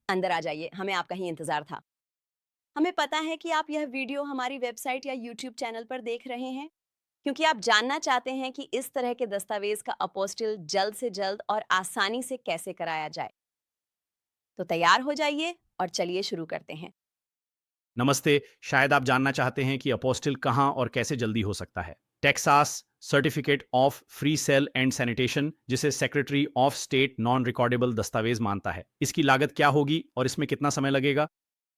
अंदर आ जाइए, हमें आपका ही इंतज़ार था। हमें पता है कि आप यह वीडियो हमारी वेबसाइट या यूट्यूब चैनल पर देख रहे हैं, क्योंकि आप जानना चाहते हैं कि इस तरह के दस्तावेज़ का अपोस्टिल जल्द से जल्द और आसानी से कैसे कराया जाए। तो तैयार हो जाइए और चलिए शुरू करते हैं। नमस्ते। शायद आप जानना चाहते हैं कि अपोस्टिल कहाँ और कैसे जल्दी हो सकता है। Texas certificate of free sale and sanitation, जिसे secretary of state non recordable दस्तावेज मानता है, इसकी लागत क्या होगी और इसमें कितना समय लगेगा,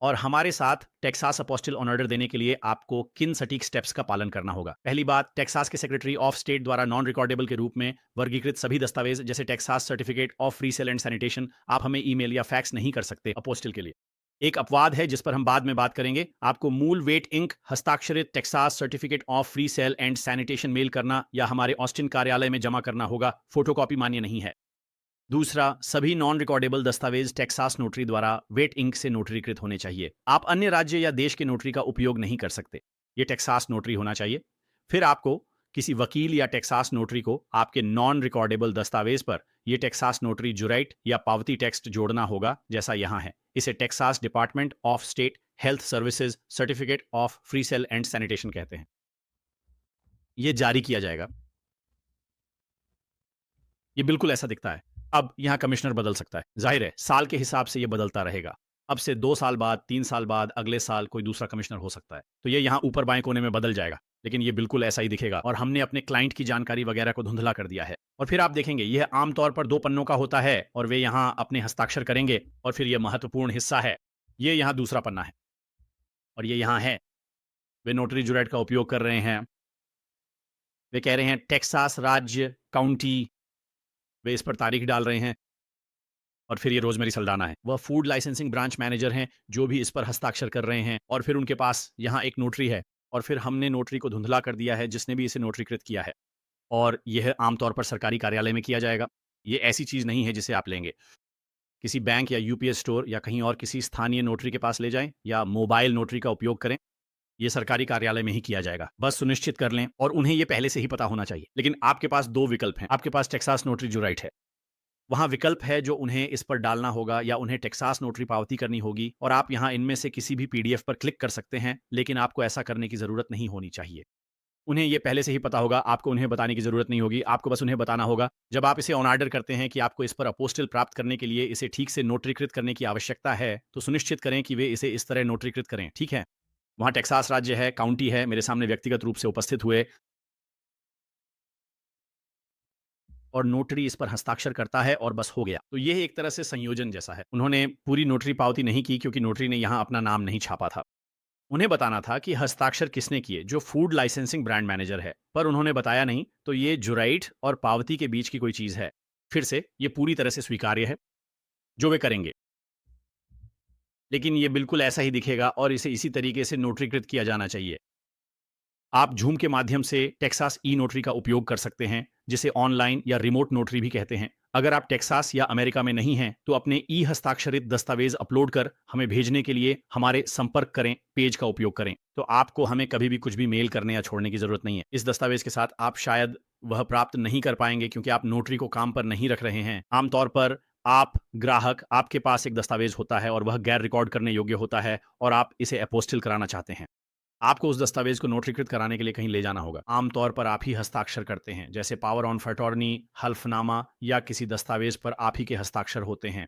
और हमारे साथ टेक्सास अपोस्टिल ऑन ऑर्डर देने के लिए आपको किन सटीक स्टेप्स का पालन करना होगा। पहली बात, टेक्सास के सेक्रेटरी ऑफ स्टेट द्वारा नॉन रिकॉर्डेबल के रूप में वर्गीकृत सभी दस्तावेज जैसे Texas certificate of free sale and sanitation आप हमें ईमेल या फैक्स नहीं कर सकते अपोस्टिल के लिए। एक अपवाद है जिस पर हम बाद में बात करेंगे। आपको मूल वेट इंक हस्ताक्षरित Texas certificate of free sale and sanitation mail करना या हमारे ऑस्टिन कार्यालय में जमा करना होगा। फोटोकॉपी मान्य नहीं है। दूसरा, सभी नॉन रिकॉर्डेबल दस्तावेज टेक्सास नोटरी द्वारा वेट इंक से नोटरीकृत होने चाहिए। आप अन्य राज्य या देश के नोटरी का उपयोग नहीं कर सकते। ये टेक्सास नोटरी होना चाहिए। फिर आपको किसी वकील या टेक्सास नोटरी को आपके नॉन रिकॉर्डेबल दस्तावेज पर ये टेक्सास नोटरी जुराइट या पावती टेक्स्ट जोड़ना होगा, जैसा यहां है। इसे Texas department of state health services certificate of free sale and sanitation कहते हैं। ये जारी किया जाएगा। ये बिल्कुल ऐसा दिखता है। अब यहाँ कमिश्नर बदल सकता है। ज़ाहिर है, साल के हिसाब से ये बदलता रहेगा। अब से 2 साल बाद, 3 साल बाद, अगले साल कोई दूसरा कमिश्नर हो सकता है। तो ये यहाँ ऊपर बाएँ कोने में बदल जाएगा, लेकिन ये बिल्कुल ऐसा ही दिखेगा और हमने अपने क्लाइंट की जानकारी वगैरह को धुंधला कर दिया है। और फिर आप देखेंगे, यह आम तौर पर 2 पन्नों का होता है और वे यहाँ अपने हस्ताक्षर करेंगे और फिर ये महत्वपूर्ण हिस्सा है। ये यहाँ दूसरा पन्ना है और ये यहाँ है। वे नोटरी जुरैट का उपयोग कर रहे हैं। वे कह रहे हैं टेक्सास राज्य, काउंटी, वे इस पर तारीख डाल रहे हैं। और फिर ये रोजमेरी सल्डाना है, वह फूड लाइसेंसिंग ब्रांच मैनेजर हैं जो भी इस पर हस्ताक्षर कर रहे हैं। और फिर उनके पास यहाँ एक नोटरी है और फिर हमने नोटरी को धुंधला कर दिया है जिसने भी इसे नोटरीकृत किया है। और यह आमतौर पर सरकारी कार्यालय में किया जाएगा। ये ऐसी चीज नहीं है जिसे आप लेंगे किसी बैंक या यूपीएस स्टोर या कहीं और किसी स्थानीय नोटरी के पास ले जाएं या मोबाइल नोटरी का उपयोग करें। ये सरकारी कार्यालय में ही किया जाएगा। बस सुनिश्चित कर लें, और उन्हें ये पहले से ही पता होना चाहिए। लेकिन आपके पास 2 विकल्प हैं। आपके पास टेक्सास नोटरी जो राइट है, वहाँ विकल्प है जो उन्हें इस पर डालना होगा या उन्हें टेक्सास नोटरी पावती करनी होगी, और आप यहाँ इनमें से किसी भी पीडीएफ पर क्लिक कर सकते हैं, लेकिन आपको ऐसा करने की ज़रूरत नहीं होनी चाहिए। उन्हें ये पहले से ही पता होगा, आपको उन्हें बताने की ज़रूरत नहीं होगी। आपको बस उन्हें बताना होगा जब आप इसे ऑन ऑर्डर करते हैं कि आपको इस पर अपोस्टिल प्राप्त करने के लिए इसे ठीक से नोटरीकृत करने की आवश्यकता है, तो सुनिश्चित करें कि वे इसे इस तरह नोटरीकृत करें। ठीक है? वहाँ टेक्सास राज्य है, काउंटी है, मेरे सामने व्यक्तिगत रूप से उपस्थित हुए और नोटरी इस पर हस्ताक्षर करता है और बस हो गया। तो ये एक तरह से संयोजन जैसा है। उन्होंने पूरी नोटरी पावती नहीं की क्योंकि नोटरी ने यहाँ अपना नाम नहीं छापा था। उन्हें बताना था कि हस्ताक्षर किसने किए, जो फूड लाइसेंसिंग ब्रांड मैनेजर है, पर उन्होंने बताया नहीं। तो ये जुराइट और पावती के बीच की कोई चीज है। फिर से ये पूरी तरह से स्वीकार्य है जो वे करेंगे, लेकिन ये बिल्कुल ऐसा ही दिखेगा और इसे इसी तरीके से नोटरीकृत किया जाना चाहिए। आप झूम के माध्यम से टेक्सास ई नोटरी का उपयोग कर सकते हैं, जिसे ऑनलाइन या रिमोट नोटरी भी कहते हैं। अगर आप टेक्सास या अमेरिका में नहीं हैं, तो अपने ई हस्ताक्षरित दस्तावेज अपलोड कर हमें भेजने के लिए हमारे संपर्क करें पेज का उपयोग करें। तो आपको हमें कभी भी कुछ भी मेल करने या छोड़ने की जरूरत नहीं है। इस दस्तावेज के साथ आप शायद वह प्राप्त नहीं कर पाएंगे क्योंकि आप नोटरी को काम पर नहीं रख रहे हैं। आमतौर पर आप ग्राहक, आपके पास एक दस्तावेज होता है और वह गैर रिकॉर्ड करने योग्य होता है और आप इसे अपोस्टिल कराना चाहते हैं। आपको उस दस्तावेज को नोटरीकृत कराने के लिए कहीं ले जाना होगा। आमतौर पर आप ही हस्ताक्षर करते हैं, जैसे पावर ऑन अटॉर्नी, हल्फनामा या किसी दस्तावेज पर आप ही के हस्ताक्षर होते हैं।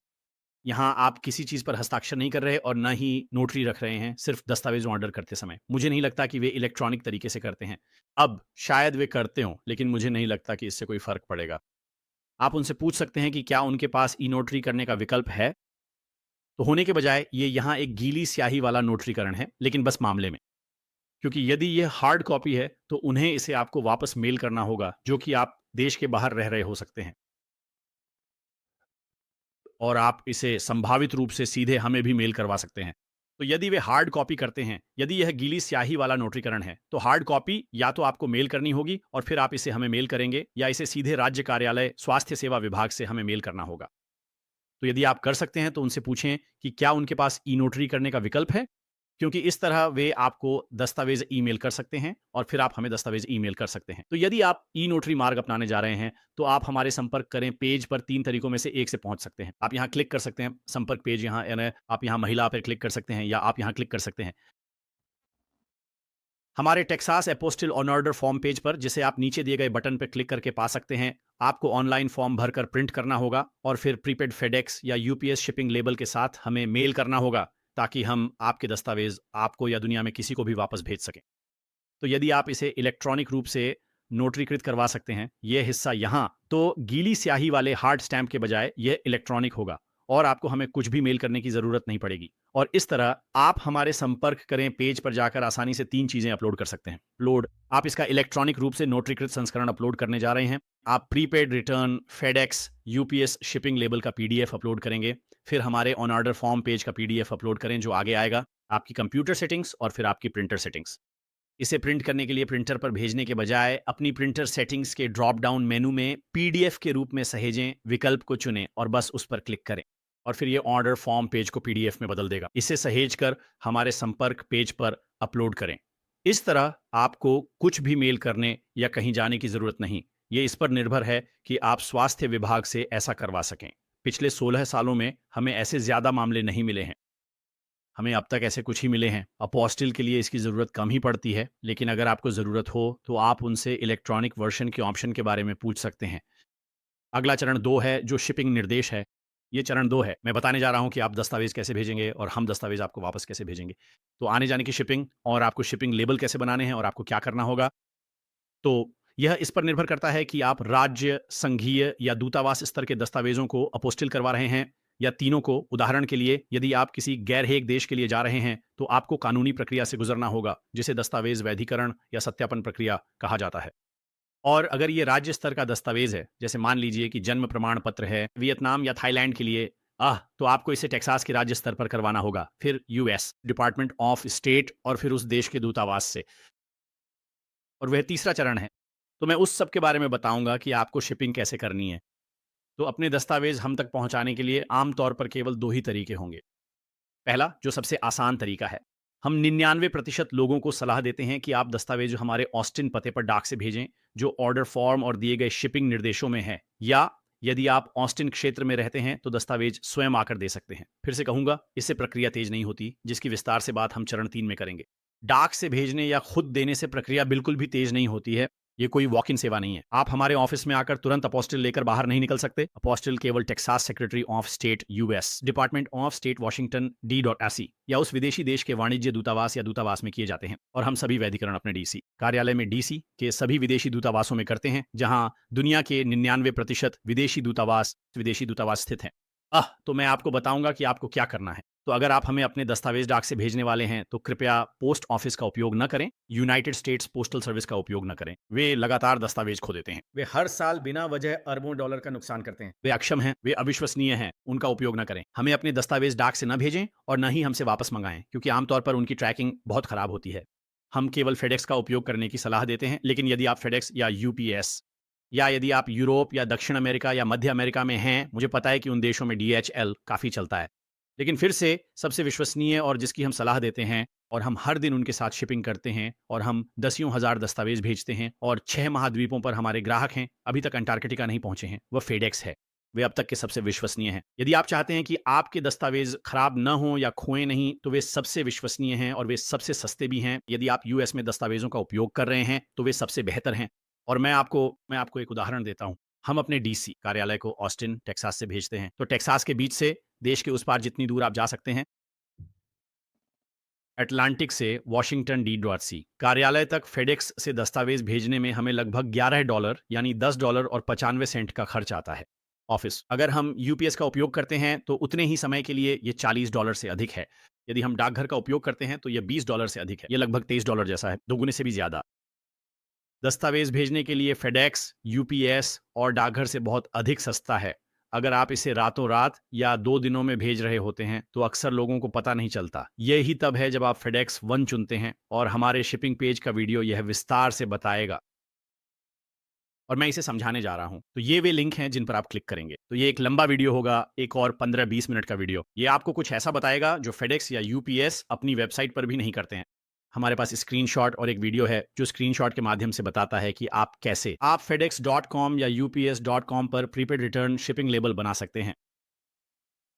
यहाँ आप किसी चीज पर हस्ताक्षर नहीं कर रहे और न ही नोटरी रख रहे हैं, सिर्फ दस्तावेज ऑर्डर करते समय। मुझे नहीं लगता कि वे इलेक्ट्रॉनिक तरीके से करते हैं। अब शायद वे करते हों, लेकिन मुझे नहीं लगता कि इससे कोई फर्क पड़ेगा। आप उनसे पूछ सकते हैं कि क्या उनके पास ई नोटरी करने का विकल्प है। तो होने के बजाय ये यहाँ एक गीली स्याही वाला नोटरीकरण है, लेकिन बस मामले में, क्योंकि यदि यह हार्ड कॉपी है तो उन्हें इसे आपको वापस मेल करना होगा, जो कि आप देश के बाहर रह रहे हो सकते हैं, और आप इसे संभावित रूप से सीधे हमें भी मेल करवा सकते हैं। तो यदि वे हार्ड कॉपी करते हैं, यदि यह गीली स्याही वाला नोटरीकरण है, तो हार्ड कॉपी या तो आपको मेल करनी होगी और फिर आप इसे हमें मेल करेंगे, या इसे सीधे राज्य कार्यालय स्वास्थ्य सेवा विभाग से हमें मेल करना होगा। तो यदि आप कर सकते हैं तो उनसे पूछें कि क्या उनके पास ई नोटरी करने का विकल्प है। क्योंकि इस तरह वे आपको दस्तावेज ईमेल कर सकते हैं और फिर आप हमें दस्तावेज ईमेल कर सकते हैं। तो यदि आप ई नोटरी मार्ग अपनाने जा रहे हैं तो आप हमारे संपर्क करें पेज पर 3 तरीकों में से एक से पहुंच सकते हैं। आप यहाँ क्लिक कर सकते हैं, संपर्क पेज यहाँ, यानी आप यहाँ महिला पर क्लिक कर सकते हैं या आप यहाँ क्लिक कर सकते हैं हमारे Texas apostille on order form page पर, जिसे आप नीचे दिए गए बटन पर क्लिक करके पा सकते हैं। आपको ऑनलाइन फॉर्म भरकर प्रिंट करना होगा और फिर प्रीपेड फेडेक्स या यूपीएस शिपिंग लेबल के साथ हमें मेल करना होगा ताकि हम आपके दस्तावेज आपको या दुनिया में किसी को भी वापस भेज सकें। तो यदि आप इसे इलेक्ट्रॉनिक रूप से नोटरीकृत करवा सकते हैं, यह हिस्सा यहाँ, तो गीली स्याही वाले हार्ड स्टैम्प के बजाय यह इलेक्ट्रॉनिक होगा और आपको हमें कुछ भी मेल करने की जरूरत नहीं पड़ेगी। और इस तरह आप हमारे संपर्क करें पेज पर जाकर आसानी से 3 चीजें अपलोड कर सकते हैं। अपलोड, आप इसका इलेक्ट्रॉनिक रूप से नोटरीकृत संस्करण अपलोड करने जा रहे हैं। आप prepaid return, FedEx, UPS shipping label का पीडीएफ अपलोड करेंगे। फिर हमारे ऑन ऑर्डर फॉर्म पेज का पीडीएफ अपलोड करें जो आगे आएगा, आपकी कंप्यूटर सेटिंग्स और फिर आपकी प्रिंटर सेटिंग्स। इसे प्रिंट करने के लिए प्रिंटर पर भेजने के बजाय अपनी प्रिंटर सेटिंग्स के ड्रॉप डाउन मेनू में पीडीएफ के रूप में सहेजें विकल्प को चुनें और बस उस पर क्लिक करें और फिर ये ऑर्डर फॉर्म पेज को पीडीएफ में बदल देगा। इसे सहेज कर हमारे संपर्क पेज पर अपलोड करें। इस तरह आपको कुछ भी मेल करने या कहीं जाने की जरूरत नहीं। ये इस पर निर्भर है कि आप स्वास्थ्य विभाग से ऐसा करवा सकें। पिछले 16 सालों में हमें ऐसे ज्यादा मामले नहीं मिले हैं। हमें अब तक ऐसे कुछ ही मिले हैं। अपोस्टिल के लिए इसकी ज़रूरत कम ही पड़ती है, लेकिन अगर आपको ज़रूरत हो तो आप उनसे इलेक्ट्रॉनिक वर्जन के ऑप्शन के बारे में पूछ सकते हैं। अगला चरण 2 है जो शिपिंग निर्देश है। ये चरण 2 है। मैं बताने जा रहा हूँ कि आप दस्तावेज़ कैसे भेजेंगे और हम दस्तावेज़ आपको वापस कैसे भेजेंगे। तो आने जाने की शिपिंग और आपको शिपिंग लेबल कैसे बनाने हैं और आपको क्या करना होगा। तो यह इस पर निर्भर करता है कि आप राज्य, संघीय या दूतावास स्तर के दस्तावेजों को अपोस्टिल करवा रहे हैं या तीनों को। उदाहरण के लिए, यदि आप किसी गैर हेग देश के लिए जा रहे हैं तो आपको कानूनी प्रक्रिया से गुजरना होगा जिसे दस्तावेज वैधीकरण या सत्यापन प्रक्रिया कहा जाता है। और अगर ये राज्य स्तर का दस्तावेज है, जैसे मान लीजिए कि जन्म प्रमाण पत्र है वियतनाम या थाईलैंड के लिए, तो आपको इसे टेक्सास के राज्य स्तर पर करवाना होगा, फिर यूएस डिपार्टमेंट ऑफ स्टेट और फिर उस देश के दूतावास से। और वह तीसरा चरण है। तो मैं उस सब के बारे में बताऊंगा कि आपको शिपिंग कैसे करनी है। तो अपने दस्तावेज हम तक पहुंचाने के लिए आमतौर पर केवल 2 ही तरीके होंगे। पहला, जो सबसे आसान तरीका है, हम 99% लोगों को सलाह देते हैं कि आप दस्तावेज हमारे ऑस्टिन पते पर डाक से भेजें जो ऑर्डर फॉर्म और दिए गए शिपिंग निर्देशों में है, या यदि आप ऑस्टिन क्षेत्र में रहते हैं तो दस्तावेज स्वयं आकर दे सकते हैं। फिर से कहूंगा, इससे प्रक्रिया तेज नहीं होती, जिसकी विस्तार से बात हम चरण 3 में करेंगे। डाक से भेजने या खुद देने से प्रक्रिया बिल्कुल भी तेज नहीं होती है। ये कोई वॉक इन सेवा नहीं है। आप हमारे ऑफिस में आकर तुरंत अपोस्टिल लेकर बाहर नहीं निकल सकते। अपोस्टिल केवल Texas secretary of state US department of state Washington D.AC या उस विदेशी देश के वाणिज्य दूतावास या दूतावास में किए जाते हैं। और हम सभी वैधीकरण अपने डीसी कार्यालय में डीसी के सभी विदेशी दूतावासों में करते हैं, जहां दुनिया के 99% विदेशी दूतावास स्थित हैं। तो मैं आपको बताऊंगा कि आपको क्या करना है। तो अगर आप हमें अपने दस्तावेज डाक से भेजने वाले हैं तो कृपया पोस्ट ऑफिस का उपयोग न करें, यूनाइटेड स्टेट्स पोस्टल सर्विस का उपयोग न करें। वे लगातार दस्तावेज खो देते हैं। वे हर साल बिना वजह अरबों डॉलर का नुकसान करते हैं। वे अक्षम हैं, वे अविश्वसनीय हैं, उनका उपयोग न करें। हमें अपने दस्तावेज डाक से न भेजें और न ही हमसे वापस मंगाएं, क्योंकि आमतौर पर उनकी ट्रैकिंग बहुत खराब होती है। हम केवल फेडेक्स का उपयोग करने की सलाह देते हैं, लेकिन यदि आप फेडेक्स या यूपीएस या यदि आप यूरोप या दक्षिण अमेरिका या मध्य अमेरिका में हैं, मुझे पता है कि उन देशों में DHL काफ़ी चलता है। लेकिन फिर से सबसे विश्वसनीय और जिसकी हम सलाह देते हैं और हम हर दिन उनके साथ शिपिंग करते हैं और हम दसियों हज़ार दस्तावेज भेजते हैं और 6 महाद्वीपों पर हमारे ग्राहक हैं, अभी तक अंटार्कटिका नहीं पहुंचे हैं, वह फेडेक्स है। वे अब तक के सबसे विश्वसनीय हैं। यदि आप चाहते हैं कि आपके दस्तावेज खराब न हों या खोएं नहीं, तो वे सबसे विश्वसनीय हैं और वे सबसे सस्ते भी हैं। यदि आप यूएस में दस्तावेजों का उपयोग कर रहे हैं तो वे सबसे बेहतर हैं। और मैं आपको एक उदाहरण देता हूं। हम अपने डीसी कार्यालय को ऑस्टिन टेक्सास से भेजते हैं। तो टेक्सास के बीच से देश के उस पार जितनी दूर आप जा सकते हैं, अटलांटिक से वॉशिंगटन D.C कार्यालय तक फेडेक्स से दस्तावेज भेजने में हमें लगभग $11 यानी $10 और 95 सेंट का खर्च आता है। ऑफिस, अगर हम यूपीएस का उपयोग करते हैं तो उतने ही समय के लिए ये $40 से अधिक है। यदि हम डाकघर का उपयोग करते हैं तो यह $20 से अधिक है। यह लगभग $23 जैसा है, दोगुने से भी ज्यादा। दस्तावेज भेजने के लिए फेडेक्स, यूपीएस और डाकघर से बहुत अधिक सस्ता है। अगर आप इसे रातों रात या 2 दिनों में भेज रहे होते हैं तो अक्सर लोगों को पता नहीं चलता। यही तब है जब आप फेडेक्स 1 चुनते हैं और हमारे शिपिंग पेज का वीडियो यह विस्तार से बताएगा। और मैं इसे समझाने जा रहा हूं। तो ये वे लिंक हैं जिन पर आप क्लिक करेंगे। तो ये एक लंबा वीडियो होगा, एक और 15-20 मिनट का वीडियो। ये आपको कुछ ऐसा बताएगा जो फेडेक्स या यूपीएस अपनी वेबसाइट पर भी नहीं करते हैं। हमारे पास स्क्रीनशॉट और एक वीडियो है जो स्क्रीनशॉट के माध्यम से बताता है कि आप कैसे आप fedex.com या ups.com पर प्रीपेड रिटर्न शिपिंग लेबल बना सकते हैं।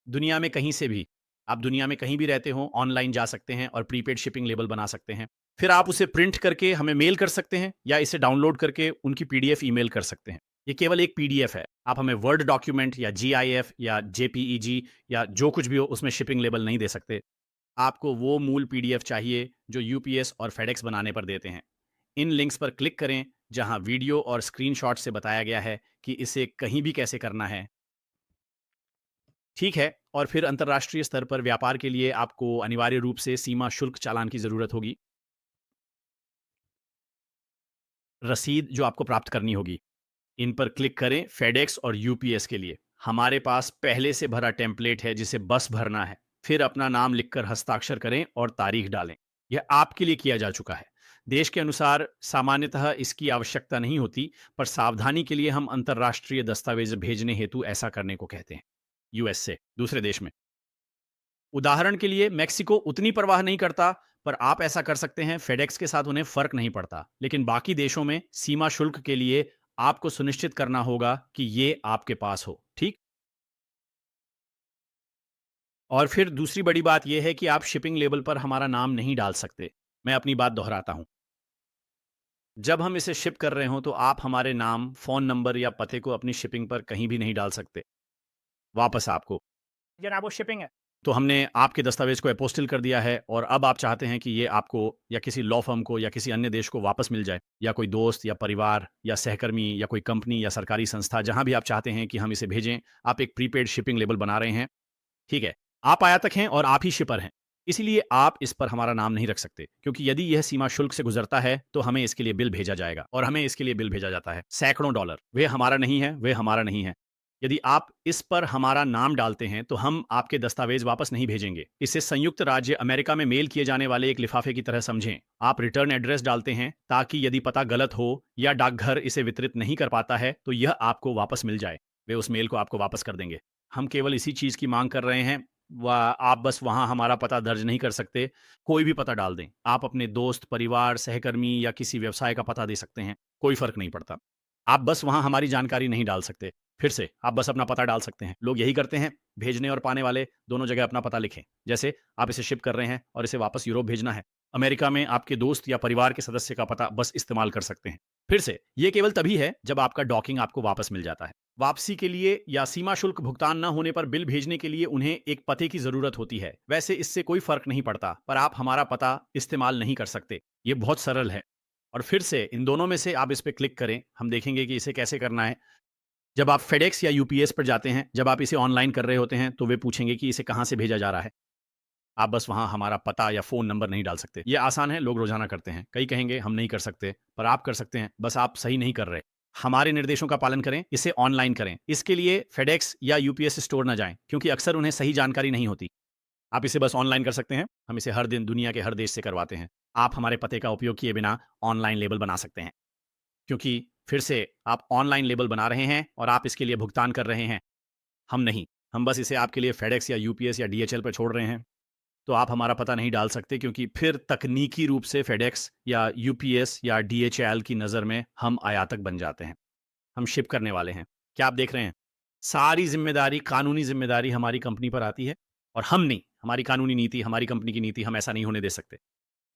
दुनिया में कहीं से भी, आप दुनिया में कहीं भी रहते हो, ऑनलाइन जा सकते हैं और प्रीपेड शिपिंग लेबल बना सकते हैं। फिर आप उसे प्रिंट करके हमें मेल कर सकते हैं या इसे डाउनलोड करके उनकी पीडीएफ ईमेल कर सकते हैं। ये केवल एक पीडीएफ है। आप हमें वर्ड डॉक्यूमेंट या जीआईएफ या जेपीईजी या जो कुछ भी हो उसमें शिपिंग लेबल नहीं दे सकते। आपको वो मूल पीडीएफ चाहिए जो यूपीएस और फेडेक्स बनाने पर देते हैं। इन लिंक्स पर क्लिक करें जहां वीडियो और स्क्रीनशॉट से बताया गया है कि इसे कहीं भी कैसे करना है। ठीक है, और फिर अंतर्राष्ट्रीय स्तर पर व्यापार के लिए आपको अनिवार्य रूप से सीमा शुल्क चालान की ज़रूरत होगी। रसीद जो आपको प्राप्त करनी होगी। इन पर क्लिक करें फेडेक्स और यूपीएस के लिए। हमारे पास पहले से भरा टेम्पलेट है जिसे बस भरना है। फिर अपना नाम लिखकर हस्ताक्षर करें और तारीख डालें। यह आपके लिए किया जा चुका है। देश के अनुसार सामान्यतः इसकी आवश्यकता नहीं होती, पर सावधानी के लिए हम अंतर्राष्ट्रीय दस्तावेज भेजने हेतु ऐसा करने को कहते हैं। यूएस से दूसरे देश में, उदाहरण के लिए मेक्सिको उतनी परवाह नहीं करता, पर आप ऐसा कर सकते हैं। फेडेक्स के साथ उन्हें फर्क नहीं पड़ता, लेकिन बाकी देशों में सीमा शुल्क के लिए आपको सुनिश्चित करना होगा कि ये आपके पास हो। ठीक। और फिर दूसरी बड़ी बात यह है कि आप शिपिंग लेबल पर हमारा नाम नहीं डाल सकते। मैं अपनी बात दोहराता हूं। जब हम इसे शिप कर रहे हो तो आप हमारे नाम, फोन नंबर या पते को अपनी शिपिंग पर कहीं भी नहीं डाल सकते। वापस आपको, जनाब वो शिपिंग है, तो हमने आपके दस्तावेज को अपोस्टिल कर दिया है और अब आप चाहते हैं कि ये आपको या किसी लॉ फर्म को या किसी अन्य देश को वापस मिल जाए, या कोई दोस्त या परिवार या सहकर्मी या कोई कंपनी या सरकारी संस्था, जहां भी आप चाहते हैं कि हम इसे भेजें। आप एक प्रीपेड शिपिंग लेबल बना रहे हैं। ठीक है, आप आयातक हैं और आप ही शिपर हैं, इसीलिए आप इस पर हमारा नाम नहीं रख सकते, क्योंकि यदि यह सीमा शुल्क से गुजरता है तो हमें इसके लिए बिल भेजा जाएगा, और हमें इसके लिए बिल भेजा जाता है सैकड़ों डॉलर। वे हमारा नहीं है, वे हमारा नहीं है। यदि आप इस पर हमारा नाम डालते हैं तो हम आपके दस्तावेज वापस नहीं भेजेंगे। इसे संयुक्त राज्य अमेरिका में मेल किए जाने वाले एक लिफाफे की तरह समझें। आप रिटर्न एड्रेस डालते हैं ताकि यदि पता गलत हो या डाकघर इसे वितरित नहीं कर पाता है तो यह आपको वापस मिल जाए। वे उस मेल को आपको वापस कर देंगे। हम केवल इसी चीज की मांग कर रहे हैं। आप बस वहां हमारा पता दर्ज नहीं कर सकते। कोई भी पता डाल दें। आप अपने दोस्त, परिवार, सहकर्मी या किसी व्यवसाय का पता दे सकते हैं, कोई फर्क नहीं पड़ता। आप बस वहां हमारी जानकारी नहीं डाल सकते। फिर से आप बस अपना पता डाल सकते हैं। लोग यही करते हैं। भेजने और पाने वाले दोनों जगह अपना पता लिखें। जैसे आप इसे शिप कर रहे हैं और इसे वापस यूरोप भेजना है। अमेरिका में आपके दोस्त या परिवार के सदस्य का पता बस इस्तेमाल कर सकते हैं। फिर से ये केवल तभी है जब आपका डॉकिंग आपको वापस मिल जाता है। वापसी के लिए या सीमा शुल्क भुगतान न होने पर बिल भेजने के लिए उन्हें एक पते की जरूरत होती है। वैसे इससे कोई फर्क नहीं पड़ता, पर आप हमारा पता इस्तेमाल नहीं कर सकते। ये बहुत सरल है। और फिर से इन दोनों में से आप इस पे क्लिक करें। हम देखेंगे कि इसे कैसे करना है। जब आप फेडेक्स या यूपीएस पर जाते हैं, जब आप इसे ऑनलाइन कर रहे होते हैं, तो वे पूछेंगे कि इसे कहां से भेजा जा रहा है। आप बस वहां हमारा पता या फोन नंबर नहीं डाल सकते। ये आसान है, लोग रोजाना करते हैं। कई कहेंगे हम नहीं कर सकते, पर आप कर सकते हैं। बस आप सही नहीं कर रहे। हमारे निर्देशों का पालन करें, इसे ऑनलाइन करें। इसके लिए फेडेक्स या यूपीएस स्टोर ना जाएं, क्योंकि अक्सर उन्हें सही जानकारी नहीं होती। आप इसे बस ऑनलाइन कर सकते हैं। हम इसे हर दिन दुनिया के हर देश से करवाते हैं। आप हमारे पते का उपयोग किए बिना ऑनलाइन लेबल बना सकते हैं, क्योंकि फिर से आप ऑनलाइन लेबल बना रहे हैं और आप इसके लिए भुगतान कर रहे हैं। हम नहीं। हम बस इसे आपके लिए फेडेक्स या यूपीएस या डीएचएल पर छोड़ रहे हैं। तो आप हमारा पता नहीं डाल सकते, क्योंकि फिर तकनीकी रूप से फेडेक्स या यूपीएस या डीएचएल की नज़र में हम आयातक बन जाते हैं। हम शिप करने वाले हैं। क्या आप देख रहे हैं? सारी जिम्मेदारी, कानूनी जिम्मेदारी हमारी कंपनी पर आती है, और हम नहीं। हमारी कानूनी नीति, हमारी कंपनी की नीति, हम ऐसा नहीं होने दे सकते।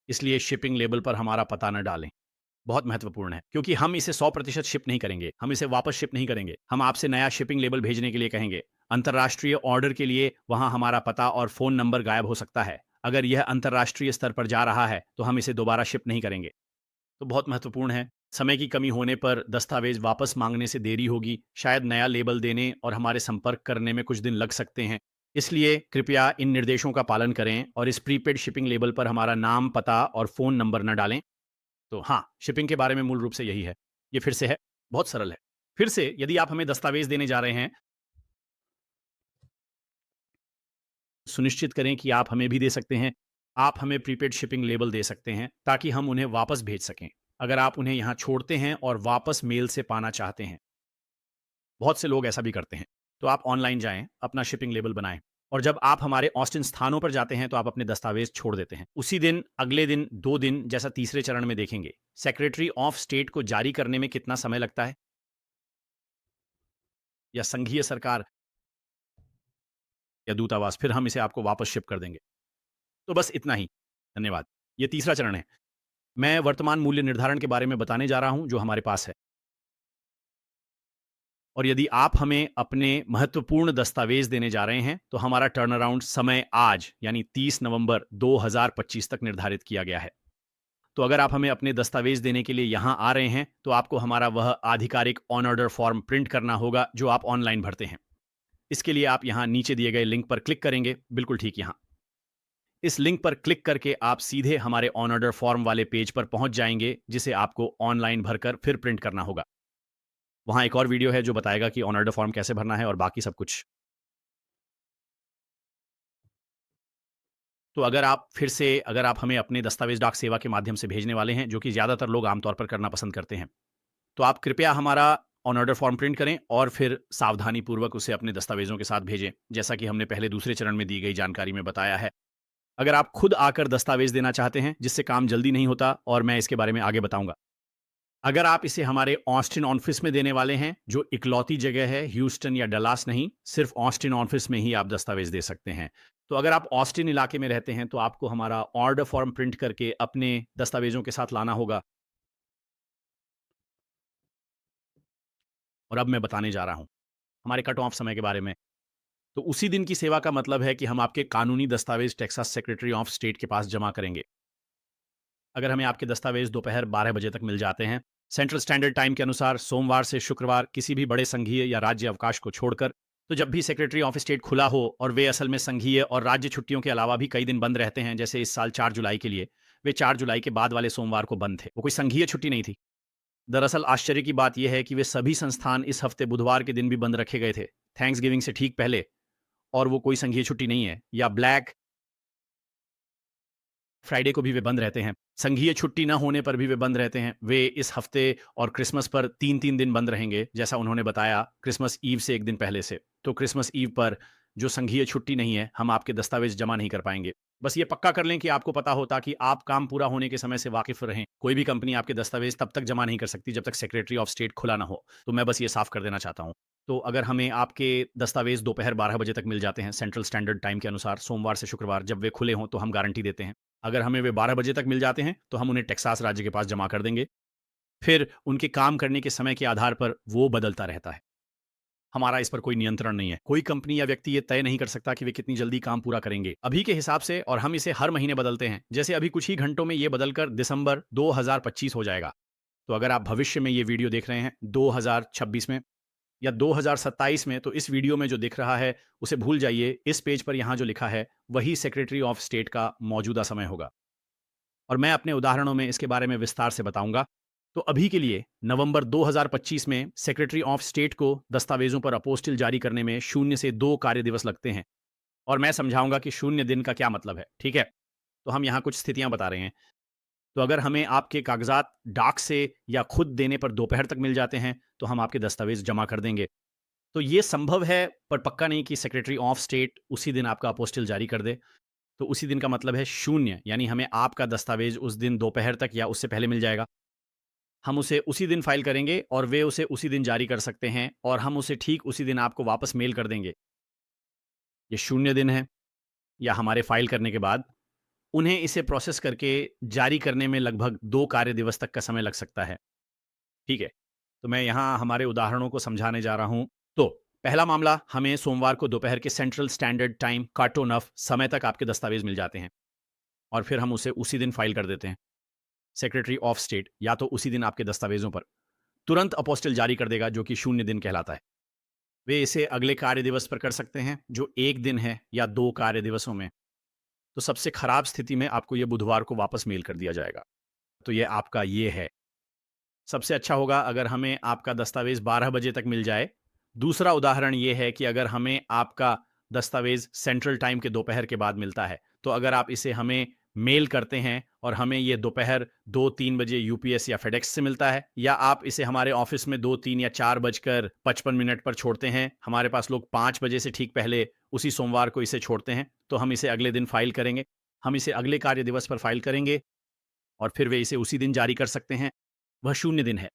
इसलिए शिपिंग लेबल पर हमारा पता न डालें। बहुत महत्वपूर्ण है, क्योंकि हम इसे 100% शिप नहीं करेंगे। हम इसे वापस शिप नहीं करेंगे। हम आपसे नया शिपिंग लेबल भेजने के लिए कहेंगे। अंतर्राष्ट्रीय ऑर्डर के लिए वहां हमारा पता और फोन नंबर गायब हो सकता है। अगर यह अंतर्राष्ट्रीय स्तर पर जा रहा है तो हम इसे दोबारा शिप नहीं करेंगे। तो बहुत महत्वपूर्ण है। समय की कमी होने पर दस्तावेज वापस मांगने से देरी होगी। शायद नया लेबल देने और हमारे संपर्क करने में कुछ दिन लग सकते हैं। इसलिए कृपया इन निर्देशों का पालन करें और इस प्रीपेड शिपिंग लेबल पर हमारा नाम, पता और फोन नंबर न डालें। तो हाँ, शिपिंग के बारे में मूल रूप से यही है। ये फिर से है, बहुत सरल है। फिर से यदि आप हमें दस्तावेज देने जा रहे हैं, सुनिश्चित करें कि आप हमें भी दे सकते हैं। आप हमें प्रीपेड शिपिंग लेबल दे सकते हैं ताकि हम उन्हें वापस भेज सकें। अगर आप उन्हें यहाँ छोड़ते हैं और वापस मेल से पाना चाहते हैं, बहुत से लोग ऐसा भी करते हैं, तो आप ऑनलाइन जाएं, अपना शिपिंग लेबल बनाएं, और जब आप हमारे ऑस्टिन स्थानों पर जाते हैं तो आप अपने दस्तावेज छोड़ देते हैं। उसी दिन, अगले दिन, 2 दिन, जैसा तीसरे चरण में देखेंगे। सेक्रेटरी ऑफ स्टेट को जारी करने में कितना समय लगता है, या संघीय सरकार या दूतावास, फिर हम इसे आपको वापस शिप कर देंगे। तो बस इतना ही। धन्यवाद। ये तीसरा चरण है। मैं वर्तमान मूल्य निर्धारण के बारे में बताने जा रहा हूं जो हमारे पास है। और यदि आप हमें अपने महत्वपूर्ण दस्तावेज देने जा रहे हैं तो हमारा टर्न अराउंड समय आज यानी 30 नवंबर 2025 तक निर्धारित किया गया है। तो अगर आप हमें अपने दस्तावेज देने के लिए यहां आ रहे हैं तो आपको हमारा वह आधिकारिक ऑन ऑर्डर फॉर्म प्रिंट करना होगा जो आप ऑनलाइन भरते हैं। इसके लिए आप यहां नीचे दिए गए लिंक पर क्लिक करेंगे, बिल्कुल ठीक यहां। इस लिंक पर क्लिक करके आप सीधे हमारे ऑन ऑर्डर फॉर्म वाले पेज पर पहुंच जाएंगे जिसे आपको ऑनलाइन भरकर फिर प्रिंट करना होगा। वहां एक और वीडियो है जो बताएगा कि ऑन ऑर्डर फॉर्म कैसे भरना है और बाकी सब कुछ। तो अगर आप हमें अपने दस्तावेज डाक सेवा के माध्यम से भेजने वाले हैं, जो कि ज़्यादातर लोग आमतौर पर करना पसंद करते हैं, तो आप कृपया हमारा ऑन ऑर्डर फॉर्म प्रिंट करें और फिर सावधानीपूर्वक उसे अपने दस्तावेजों के साथ भेजें, जैसा कि हमने पहले दूसरे चरण में दी गई जानकारी में बताया है। अगर आप खुद आकर दस्तावेज देना चाहते हैं, जिससे काम जल्दी नहीं होता, और मैं इसके बारे में आगे बताऊंगा। अगर आप इसे हमारे ऑस्टिन ऑफिस में देने वाले हैं, जो इकलौती जगह है, ह्यूस्टन या डलास नहीं, सिर्फ ऑस्टिन ऑफिस में ही आप दस्तावेज दे सकते हैं। तो अगर आप ऑस्टिन इलाके में रहते हैं तो आपको हमारा ऑर्डर फॉर्म प्रिंट करके अपने दस्तावेजों के साथ लाना होगा। और अब मैं बताने जा रहा हूं हमारे कट ऑफ समय के बारे में। तो उसी दिन की सेवा का मतलब है कि हम आपके कानूनी दस्तावेज टेक्सास सेक्रेटरी ऑफ स्टेट के पास जमा करेंगे। अगर हमें आपके दस्तावेज दोपहर 12 बजे तक मिल जाते हैं सेंट्रल स्टैंडर्ड टाइम के अनुसार, सोमवार से शुक्रवार, किसी भी बड़े संघीय या राज्य अवकाश को छोड़कर, तो जब भी सेक्रेटरी ऑफ स्टेट खुला हो, और वे असल में संघीय और राज्य छुट्टियों के अलावा भी कई दिन बंद रहते हैं, जैसे इस साल 4 जुलाई के लिए, वे 4 जुलाई के बाद वाले सोमवार को बंद थे। वो कोई संघीय छुट्टी नहीं थी। दरअसल आश्चर्य की बात यह है कि वे सभी संस्थान इस हफ्ते बुधवार के दिन भी बंद रखे गए थे, थैंक्स गिविंग से ठीक पहले, और वो कोई संघीय छुट्टी नहीं है। या ब्लैक फ्राइडे को भी वे बंद रहते हैं। संघीय छुट्टी न होने पर भी वे बंद रहते हैं। वे इस हफ्ते और क्रिसमस पर 3-3 दिन बंद रहेंगे, जैसा उन्होंने बताया, क्रिसमस ईव से एक दिन पहले से। तो क्रिसमस ईव पर, जो संघीय छुट्टी नहीं है, हम आपके दस्तावेज जमा नहीं कर पाएंगे। बस ये पक्का कर लें कि आपको पता हो, ताकि आप काम पूरा होने के समय से वाकिफ रहें। कोई भी कंपनी आपके दस्तावेज तब तक जमा नहीं कर सकती जब तक सेक्रेटरी ऑफ स्टेट खुला ना हो। तो मैं बस ये साफ कर देना चाहता हूँ। तो अगर हमें आपके दस्तावेज दोपहर 12 बजे तक मिल जाते हैं सेंट्रल स्टैंडर्ड टाइम के अनुसार, सोमवार से शुक्रवार, जब वे खुले हों, तो हम गारंटी देते हैं। अगर हमें वे 12 बजे तक मिल जाते हैं तो हम उन्हें टेक्सास राज्य के पास जमा कर देंगे। फिर उनके काम करने के समय के आधार पर वो बदलता रहता है। हमारा इस पर कोई नियंत्रण नहीं है। कोई कंपनी या व्यक्ति ये तय नहीं कर सकता कि वे कितनी जल्दी काम पूरा करेंगे अभी के हिसाब से, और हम इसे हर महीने बदलते हैं। जैसे अभी कुछ ही घंटों में ये बदलकर दिसंबर 2025 हो जाएगा। तो अगर आप भविष्य में ये वीडियो देख रहे हैं 2026 में या 2027 में, तो इस वीडियो में जो दिख रहा है उसे भूल जाइए। इस पेज पर यहां जो लिखा है वही सेक्रेटरी ऑफ स्टेट का मौजूदा समय होगा, और मैं अपने उदाहरणों में इसके बारे में विस्तार से बताऊंगा। तो अभी के लिए नवंबर 2025 में सेक्रेटरी ऑफ स्टेट को दस्तावेजों पर अपोस्टिल जारी करने में 0 से 2 कार्य दिवस लगते हैं, और मैं समझाऊंगा कि 0 दिन का क्या मतलब है। ठीक है, तो हम यहाँ कुछ स्थितियां बता रहे हैं। तो अगर हमें आपके कागजात डाक से या खुद देने पर दोपहर तक मिल जाते हैं तो हम आपके दस्तावेज जमा कर देंगे। तो ये संभव है, पर पक्का नहीं कि सेक्रेटरी ऑफ स्टेट उसी दिन आपका अपोस्टिल जारी कर दे। तो उसी दिन का मतलब है 0, यानी हमें आपका दस्तावेज उस दिन दोपहर तक या उससे पहले मिल जाएगा। हम उसे उसी दिन फाइल करेंगे और वे उसे उसी दिन जारी कर सकते हैं, और हम उसे ठीक उसी दिन आपको वापस मेल कर देंगे। ये 0 दिन है, या हमारे फाइल करने के बाद उन्हें इसे प्रोसेस करके जारी करने में लगभग 2 कार्य दिवस तक का समय लग सकता है। ठीक है, तो मैं यहाँ हमारे उदाहरणों को समझाने जा रहा हूँ। तो पहला मामला, हमें सोमवार को दोपहर के सेंट्रल स्टैंडर्ड टाइम कार्टोनफ समय तक आपके दस्तावेज मिल जाते हैं, और फिर हम उसे उसी दिन फाइल कर देते हैं। सेक्रेटरी ऑफ स्टेट या तो उसी दिन आपके दस्तावेजों पर तुरंत अपोस्टिल जारी कर देगा, जो कि 0 दिन कहलाता है। वे इसे अगले कार्य दिवस पर कर सकते हैं, जो 1 दिन है, या 2 कार्य दिवसों में। तो सबसे खराब स्थिति में आपको ये बुधवार को वापस मेल कर दिया जाएगा। तो ये आपका ये है। सबसे अच्छा होगा अगर हमें आपका दस्तावेज 12 बजे तक मिल जाए। दूसरा उदाहरण ये है कि अगर हमें आपका दस्तावेज सेंट्रल टाइम के दोपहर के बाद मिलता है, तो अगर आप इसे हमें मेल करते हैं और हमें ये दोपहर 2-3 बजे यूपीएस या फेडेक्स से मिलता है, या आप इसे हमारे ऑफिस में 2-3 या 4:55 पर छोड़ते हैं, हमारे पास लोग 5 बजे से ठीक पहले उसी सोमवार को इसे छोड़ते हैं, तो हम इसे अगले दिन फाइल करेंगे। हम इसे अगले कार्य दिवस पर फाइल करेंगे और फिर वे इसे उसी दिन जारी कर सकते हैं। वह शून्य दिन है।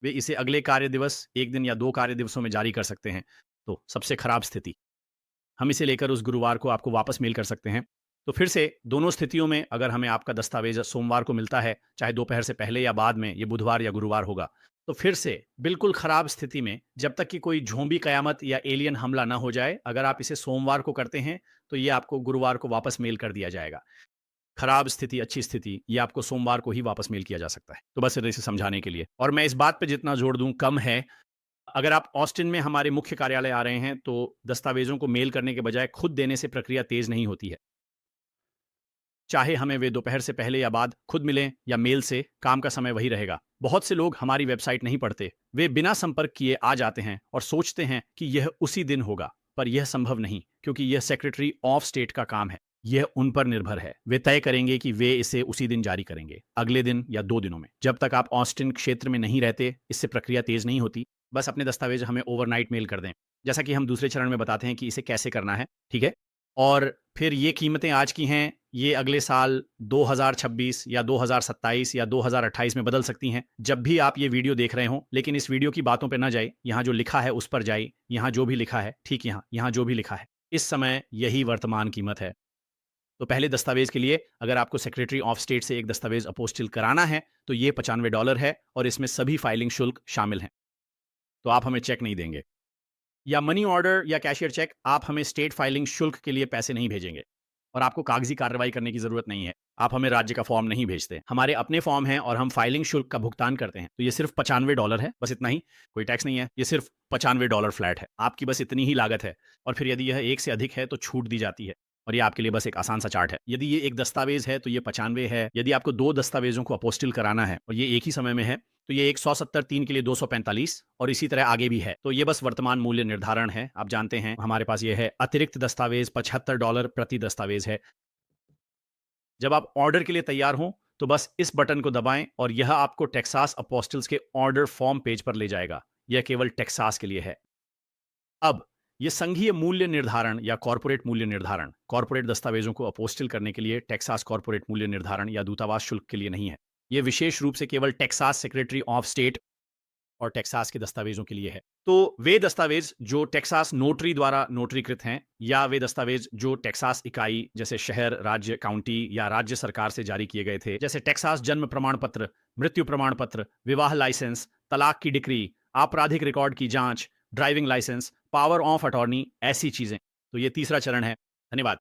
वे इसे अगले कार्य दिवस 1 दिन या 2 कार्य दिवसों में जारी कर सकते हैं। तो सबसे खराब स्थिति, हम इसे लेकर उस गुरुवार को आपको वापस मेल कर सकते हैं। तो फिर से दोनों स्थितियों में अगर हमें आपका दस्तावेज सोमवार को मिलता है, चाहे दोपहर से पहले या बाद में, ये बुधवार या गुरुवार होगा, तो फिर से बिल्कुल खराब स्थिति में, जब तक कि कोई ज़ोंबी कयामत या एलियन हमला ना हो जाए, अगर आप इसे सोमवार को करते हैं, तो ये आपको गुरुवार को वापस मेल कर दिया जाएगा। खराब स्थिति, अच्छी स्थिति, ये आपको सोमवार को ही वापस मेल किया जा सकता है। तो बस इसे समझाने के लिए, और मैं इस बात पे जितना जोर दूँ कम है। अगर आप ऑस्टिन में हमारे मुख्य कार्यालय आ रहे हैं, तो दस्तावेज़ों को मेल करने के बजाय खुद देने से प्रक्रिया तेज़ नहीं होती है। चाहे हमें वे दोपहर से पहले या बाद खुद मिलें या मेल से, काम का समय वही रहेगा। बहुत से लोग हमारी वेबसाइट नहीं पढ़ते। वे बिना संपर्क किए आ जाते हैं और सोचते हैं कि यह उसी दिन होगा, पर यह संभव नहीं, क्योंकि यह सेक्रेटरी ऑफ स्टेट का काम है। यह उन पर निर्भर है। वे तय करेंगे कि वे इसे उसी दिन जारी करेंगे, अगले दिन या 2 दिनों में। जब तक आप ऑस्टिन क्षेत्र में नहीं रहते, इससे प्रक्रिया तेज़ नहीं होती। बस अपने दस्तावेज हमें ओवरनाइट मेल कर दें, जैसा कि हम दूसरे चरण में बताते हैं कि इसे कैसे करना है, ठीक है? और फिर ये कीमतें आज की हैं, ये अगले साल 2026 या 2027 या 2028 में बदल सकती हैं। जब भी आप ये वीडियो देख रहे हों, लेकिन इस वीडियो की बातों पे ना जाइए, यहाँ जो लिखा है उस पर जाइए, यहाँ जो भी लिखा है, ठीक यहाँ जो भी लिखा है, इस समय यही वर्तमान कीमत है। तो पहले दस्तावेज के लिए अगर आपको सेक्रेटरी ऑफ स्टेट से एक दस्तावेज अपोस्टिल कराना है, तो ये $95 है और इसमें सभी फाइलिंग शुल्क शामिल हैं। तो आप हमें चेक नहीं देंगे या मनी ऑर्डर या कैशियर चेक, आप हमें स्टेट फाइलिंग शुल्क के लिए पैसे नहीं भेजेंगे और आपको कागजी कार्रवाई करने की जरूरत नहीं है। आप हमें राज्य का फॉर्म नहीं भेजते, हमारे अपने फॉर्म हैं और हम फाइलिंग शुल्क का भुगतान करते हैं। तो ये सिर्फ $95 है, बस इतना ही, कोई टैक्स नहीं है। ये सिर्फ $95 फ्लैट है, आपकी बस इतनी ही लागत है। और फिर यदि यह 1 से अधिक है तो छूट दी जाती है, और ये आपके लिए बस एक आसान सा चार्ट है। यदि ये एक दस्तावेज है तो ये 95 है। यदि आपको 2 दस्तावेजों को अपोस्टिल कराना है और ये एक ही समय में है, तो ये 170, 3 के लिए 245 और इसी तरह आगे भी है। तो ये बस वर्तमान मूल्य निर्धारण है। आप जानते हैं हमारे पास ये है अतिरिक्त दस्तावेज, $75 प्रति दस्तावेज है। जब आप ऑर्डर के लिए तैयार हों, तो बस इस बटन को दबाएं और यह आपको टेक्सास अपोस्टल्स के ऑर्डर फॉर्म पेज पर ले जाएगा। यह केवल टेक्सास के लिए है। अब ये संघीय मूल्य निर्धारण या कॉर्पोरेट मूल्य निर्धारण, कॉर्पोरेट दस्तावेजों को अपोस्टिल करने के लिए टेक्सास कॉर्पोरेट मूल्य निर्धारण या दूतावास शुल्क के लिए नहीं है। यह विशेष रूप से केवल टेक्सास सेक्रेटरी ऑफ स्टेट और टेक्सास के दस्तावेजों के लिए है। तो वे दस्तावेज जो टेक्सास नोटरी द्वारा नोटरीकृत हैं, या वे दस्तावेज जो टेक्सास इकाई जैसे शहर, राज्य, काउंटी या राज्य सरकार से जारी किए गए थे, जैसे टेक्सास जन्म प्रमाण पत्र, मृत्यु प्रमाण पत्र, विवाह लाइसेंस, तलाक की डिक्री, आपराधिक रिकॉर्ड की जांच, driving licence, power of attorney, ऐसी चीजें। तो ये तीसरा चरण है। धन्यवाद।